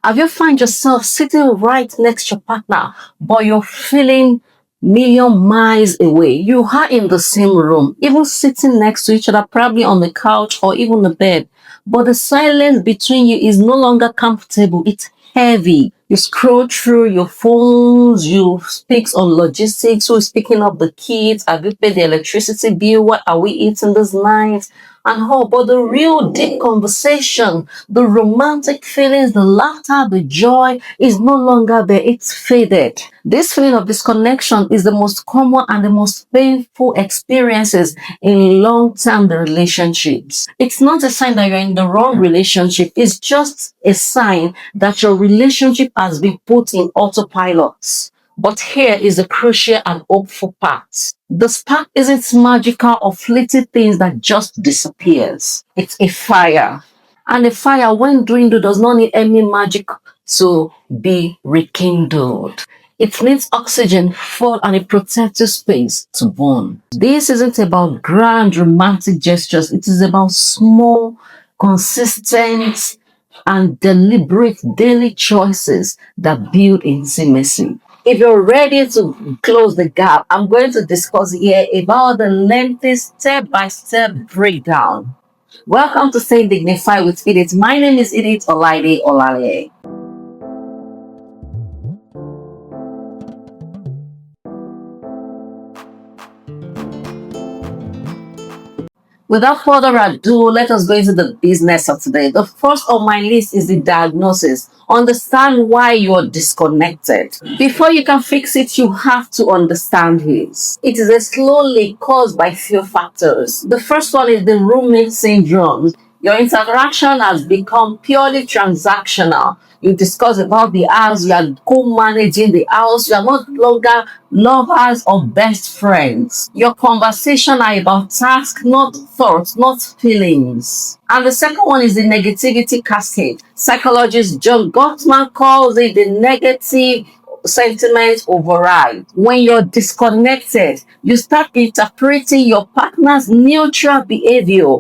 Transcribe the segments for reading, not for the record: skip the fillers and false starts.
Have you find yourself sitting right next to your partner, but you're feeling million miles away? You are in the same room, even sitting next to each other, probably on the couch or even the bed. But the silence between you is no longer comfortable. It's heavy. You scroll through your phones, you speak on logistics, who's picking up the kids, have you paid the electricity bill, what are we eating this night? And all, but the real deep conversation, the romantic feelings, the laughter, the joy is no longer there. It's faded. This feeling of disconnection is the most common and the most painful experiences in long-term relationships. It's not a sign that you're in the wrong relationship. It's just a sign that your relationship has been put in autopilot. But here is the crucial and hopeful part. The spark isn't magical or fleeting things that just disappears. It's a fire. And a fire, when dwindled, does not need any magic to be rekindled. It needs oxygen, fuel, and a protected space to burn. This isn't about grand romantic gestures. It is about small, consistent, and deliberate daily choices that build intimacy. If you're ready to close the gap, I'm going to discuss here about the lengthy step-by-step breakdown. Welcome to Stay Dignified with Edith. My name is Edith Olaide Olale. Without further ado, let us go into the business of today. The first on my list is the diagnosis. Understand why you're disconnected. Before you can fix it, you have to understand it. It is a slow leak caused by few factors. The first one is the roommate syndrome. Your interaction has become purely transactional. You discuss about the house, you are co-managing the house, you are no longer lovers or best friends. Your conversation are about tasks, not thoughts, not feelings. And the second one is the negativity cascade. Psychologist John Gottman calls it the negative sentiment override. When you're disconnected, you start interpreting your partner's neutral behavior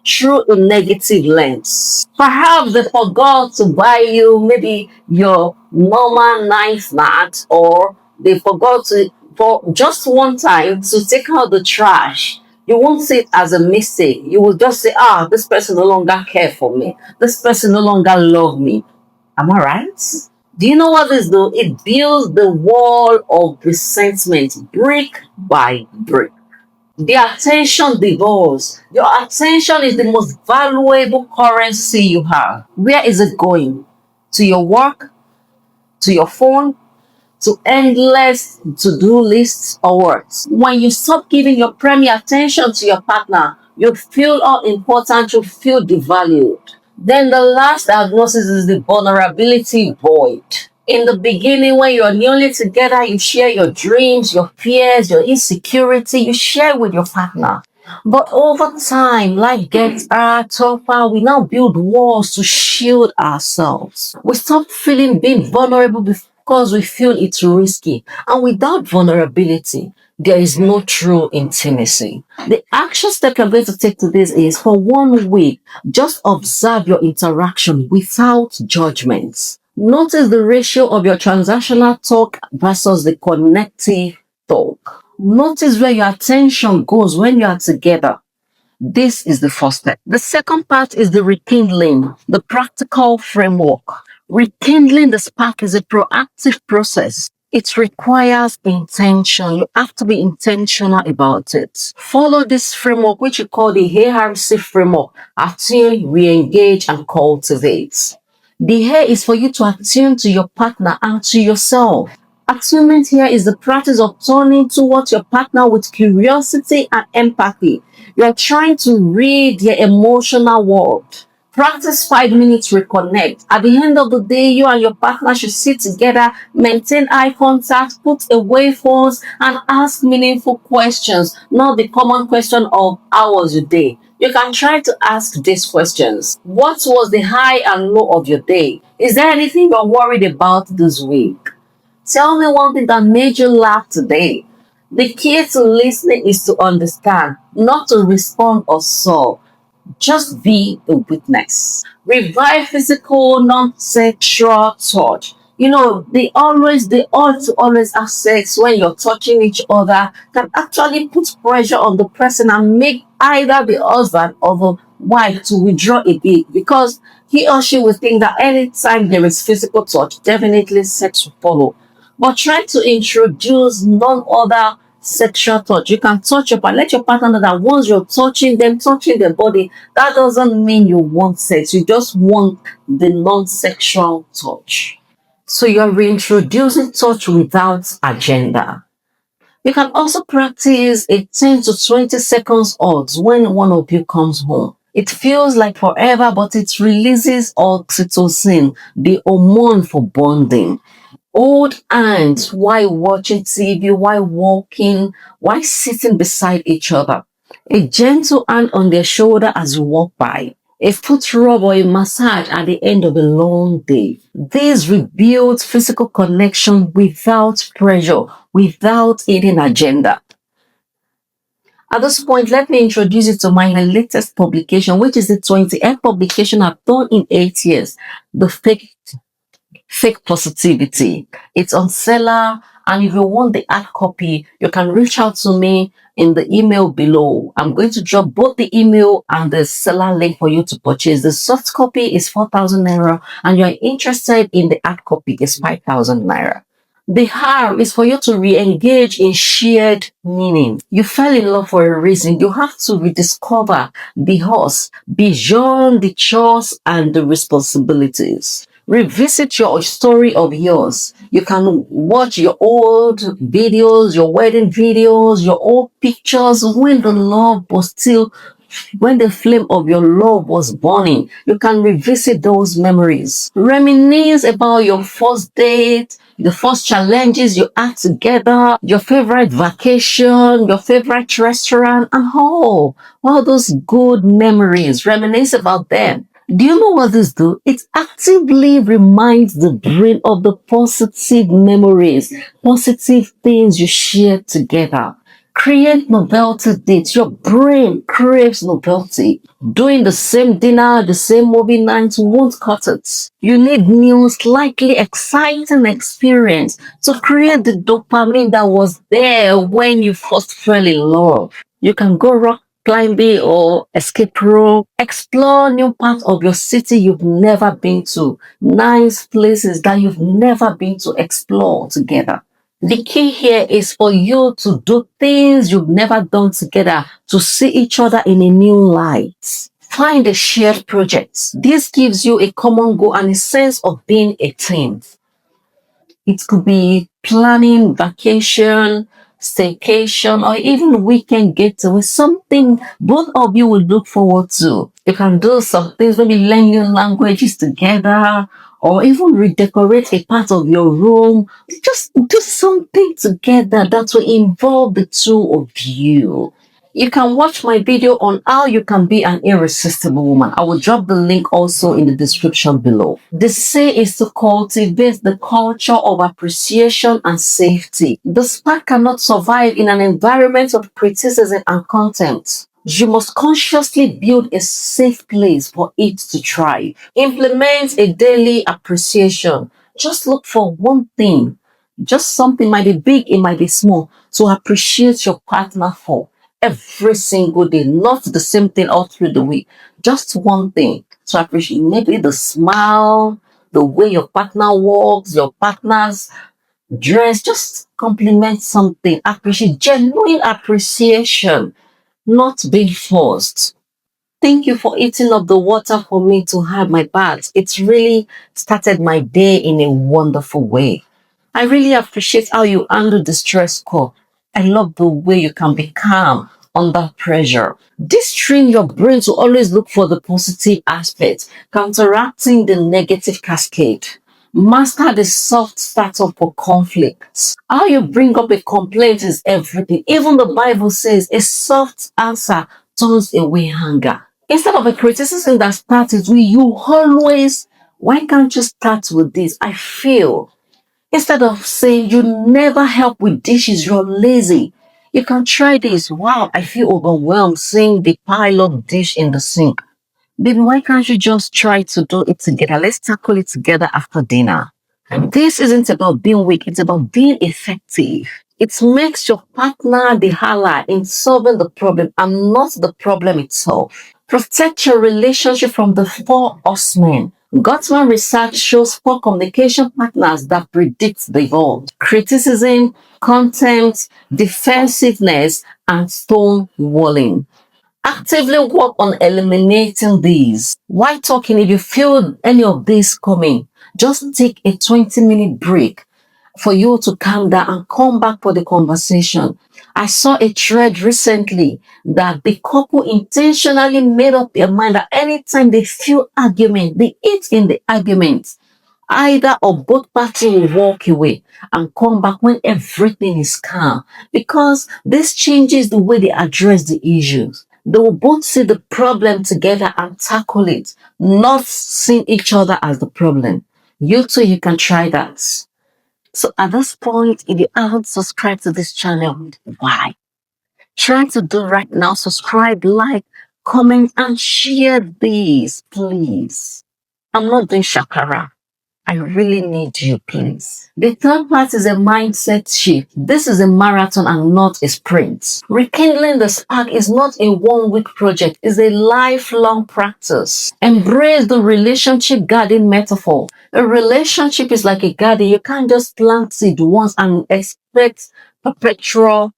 through a negative lens. Perhaps they forgot to buy you maybe your normal nice mat, or they forgot to, for just one time, to take out the trash. You won't see it as a mistake. You will just say, this person no longer care for me. This person no longer love me. Am I right? Do you know what this do? It builds the wall of resentment brick by brick. The attention divorce. Your attention is the most valuable currency you have. Where is it going? To your work? To your phone? To endless to-do lists or what? When you stop giving your primary attention to your partner, you feel unimportant, you feel devalued. Then the last diagnosis is the vulnerability void. In the beginning, when you're newly together, you share your dreams, your fears, your insecurity, you share with your partner. But over time, life gets tougher. We now build walls to shield ourselves. We stop feeling being vulnerable because we feel it's risky. And without vulnerability, there is no true intimacy. The action step you're going to take to this is, for 1 week, just observe your interaction without judgments. Notice the ratio of your transactional talk versus the connective talk. Notice where your attention goes when you are together. This is the first step. The second part is the rekindling, the practical framework. Rekindling the spark is a proactive process. It requires intention. You have to be intentional about it. Follow this framework, which you call the ARC framework: attune, re-engage, and cultivate. The A is for you to attune to your partner and to yourself. Attunement here is the practice of turning towards your partner with curiosity and empathy. You're trying to read their emotional world. Practice 5 minutes reconnect. At the end of the day, you and your partner should sit together, maintain eye contact, put away phones, and ask meaningful questions, not the common question of how was your day. You can try to ask these questions. What was the high and low of your day? Is there anything you're worried about this week? Tell me one thing that made you laugh today. The key to listening is to understand, not to respond or solve. Just be a witness. Revive physical, non-sexual touch. They ought to always have sex when you're touching each other can actually put pressure on the person and make either the husband or the wife to withdraw a bit, because he or she will think that anytime there is physical touch, definitely sex will follow. But try to introduce none other sexual touch. You can touch your partner, let your partner know that once you're touching them, touching their body, that doesn't mean you want sex. You just want the non-sexual touch. So you're reintroducing touch without agenda. You can also practice a 10 to 20 seconds odds when one of you comes home. It feels like forever, but it releases oxytocin, the hormone for bonding. Hold hands while watching TV, while walking, while sitting beside each other. A gentle hand on their shoulder as you walk by. A foot rub or a massage at the end of a long day. This rebuilds physical connection without pressure, without hidden agenda. At this point, let me introduce you to my latest publication, which is the 20th publication I've done in 8 years. The fake positivity. It's on seller, and if you want the hard copy, you can reach out to me in the email below. I'm going to drop both the email and the seller link for you to purchase. The soft copy is 4,000 naira, and you're interested in the hard copy is 5,000 naira. The how is for you to re-engage in shared meaning. You fell in love for a reason. You have to rediscover the horse beyond the chores and the responsibilities. Revisit your story of yours. You can watch your old videos, your wedding videos, your old pictures when the love was still, when the flame of your love was burning. You can revisit those memories. Reminisce about your first date, the first challenges you had together, your favorite vacation, your favorite restaurant, and all those good memories. Reminisce about them. Do you know what this do? It actively reminds the brain of the positive memories, positive things you shared together. Create novelty dates. Your brain craves novelty. Doing the same dinner, the same movie nights won't cut it. You need new, slightly exciting experience to create the dopamine that was there when you first fell in love. You can go rock climbing or escape room. Explore new parts of your city you've never been to. Nice places that you've never been to explore together. The key here is for you to do things you've never done together, to see each other in a new light. Find a shared project. This gives you a common goal and a sense of being a team. It could be planning vacation, staycation, or even weekend getaway, something both of you will look forward to. You can do some things, maybe learn new languages together, or even redecorate a part of your room. Just do something together that will involve the two of you. You can watch my video on how you can be an irresistible woman. I will drop the link also in the description below. The say is to cultivate the culture of appreciation and safety. The spark cannot survive in an environment of criticism and contempt. You must consciously build a safe place for it to thrive. Implement a daily appreciation. Just look for one thing. Just something, might be big, it might be small, to appreciate your partner for every single day, not the same thing all through the week. Just one thing to appreciate. Maybe the smile, the way your partner walks, your partner's dress. Just compliment something. Appreciate, genuine appreciation, not being forced. Thank you for heating up the water for me to have my bath. It's really started my day in a wonderful way. I really appreciate how you handle the stress call. I love the way you can be calm under pressure. This train your brain to always look for the positive aspects, counteracting the negative cascade. Master the soft startup for conflicts. How you bring up a complaint is everything. Even the Bible says a soft answer turns away anger. Instead of a criticism that starts with you always, why can't you start with this? I feel. Instead of saying you never help with dishes, you're lazy. You can try this. Wow, I feel overwhelmed seeing the pile of dish in the sink. Baby, why can't you just try to do it together? Let's tackle it together after dinner. This isn't about being weak, it's about being effective. It makes your partner the ally in solving the problem and not the problem itself. Protect your relationship from the four horsemen. Gottman research shows four communication partners that predict divorce: criticism, contempt, defensiveness, and stonewalling. Actively work on eliminating these. Why talking? If you feel any of these coming, just take a 20-minute break for you to calm down and come back for the conversation. I saw a thread recently that the couple intentionally made up their mind that anytime they feel argument, they eat in the argument. Either or both parties will walk away and come back when everything is calm, because this changes the way they address the issues. They will both see the problem together and tackle it, not seeing each other as the problem. You too, you can try that. So at this point, if you haven't subscribed to this channel, why? Try to do right now. Subscribe, like, comment, and share these, please. I'm not doing shakara. I really need you, please. The third part is a mindset shift. This is a marathon and not a sprint. Rekindling the spark is not a one-week project. It's a lifelong practice. Embrace the relationship garden metaphor. A relationship is like a garden. You can't just plant seed once and expect perpetual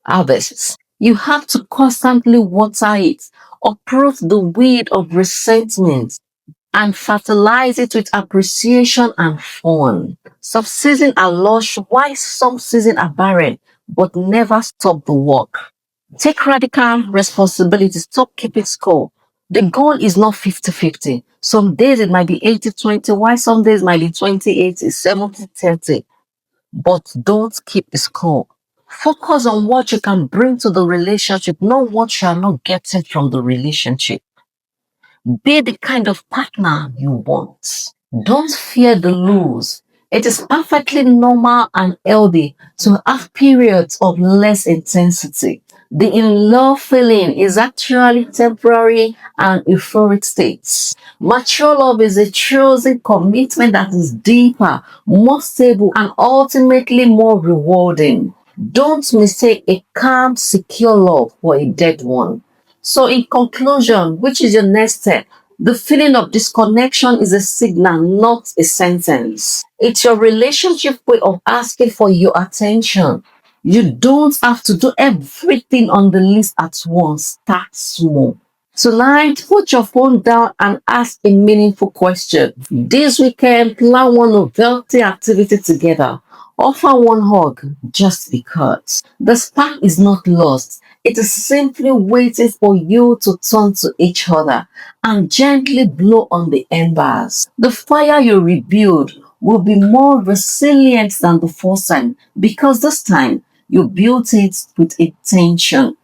harvests. You have to constantly water it, uproot the weed of resentment, and fertilize it with appreciation and fun. Some seasons are lush, while some seasons are barren, but never stop the work. Take radical responsibility. Stop keeping score. The goal is not 50-50. Some days it might be 80-20, while some days might be 20-80, 70-30. But don't keep the score. Focus on what you can bring to the relationship, not what you are not getting from the relationship. Be the kind of partner you want. Don't fear the lose. It is perfectly normal and healthy to have periods of less intensity. The in-love feeling is actually temporary and euphoric states. Mature love is a chosen commitment that is deeper, more stable, and ultimately more rewarding. Don't mistake a calm, secure love for a dead one. So in conclusion, which is your next step? The feeling of disconnection is a signal, not a sentence. It's your relationship way of asking for your attention. You don't have to do everything on the list at once. Start small. Tonight, put your phone down and ask a meaningful question. This weekend, plan one novelty activity together. Offer one hug just because. The spark is not lost. It is simply waiting for you to turn to each other and gently blow on the embers. The fire you rebuild will be more resilient than the first time, because this time you built it with intention.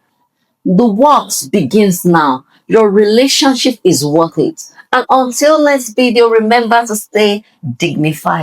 The work begins now. Your relationship is worth it. And until next video, remember to stay dignified.